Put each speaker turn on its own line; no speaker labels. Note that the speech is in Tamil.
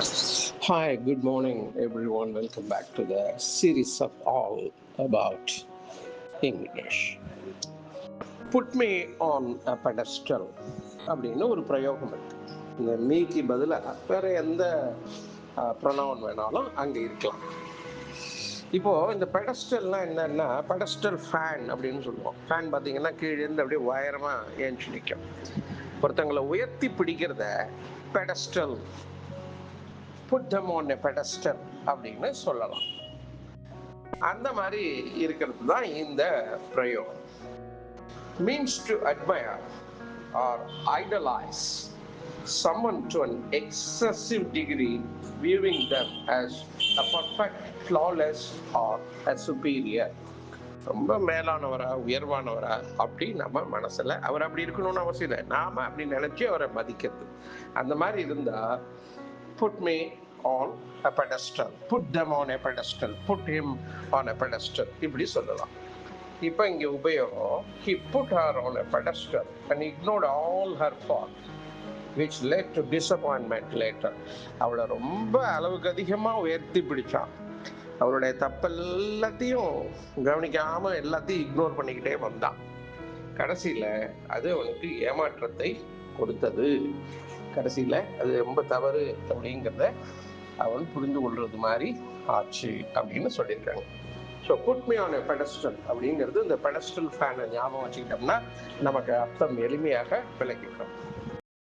Hi, good morning, everyone. Welcome back to the series of all about English. Put me on a pedestal அப்படின்னு ஒரு பிரயோகம் இருக்கு. இந்த மீக்கு பதிலாக வேற எந்த ப்ரொனவுன் வேணாலும் அங்கே இருக்கலாம். இப்போ இந்த பெடஸ்டல்னா என்னன்னா பெடஸ்டல் ஃபேன் அப்படின்னு சொல்லுவோம். ஃபேன் பார்த்தீங்கன்னா கீழே இருந்து அப்படியே உயரமா ஏஞ்சி நிற்கும். ஒருத்தங்களை உயர்த்தி பிடிக்கிறத pedestal, put them on a pedestal அப்படின்னு சொல்லலாம். அந்த மாதிரி இருக்கிறது தான் இந்த பிரயோகம். Means to admire or idolise someone to an excessive degree, viewing them as a perfect, flawless or a superior. ரொம்ப மேலானவரா உயர்வானவரா அப்படி நம்ம மனசுல அவர் அப்படி இருக்கணும்னு அவசியம் இல்லை, நாம அப்படி நினைச்சு அவரை மதிக்கிறது. அந்த மாதிரி இருந்தா put me on a pedestal, put them on a pedestal, put him on a pedestal இப்படி சொல்லலாம். இப்போ இங்கே உபயோகம் he put her on a pedestal and ignored all her fault which led to disappointment later. அவளை ரொம்ப அளவுக்கு அதிகமாக உயர்த்தி பிடிச்சான். அவருடைய தப்பெல்லாத்தையும் கவனிக்காமல் எல்லாத்தையும் இக்னோர் பண்ணிக்கிட்டே வந்தான். கடைசியில் அது அவனுக்கு ஏமாற்றத்தை கொடுத்தது. கடைசியில் அது ரொம்ப தவறு அப்படிங்கிறத அவன் புரிந்து கொள்வது மாதிரி ஆச்சு அப்படின்னு சொல்லியிருக்காங்க. So put me on a pedestal அப்படிங்கிறது இந்த பெடஸ்டல் ஃபேனை ஞாபகம் வச்சுக்கிட்டோம்னா நமக்கு அர்த்தம் எளிமையாக விளக்கிட்டோம்.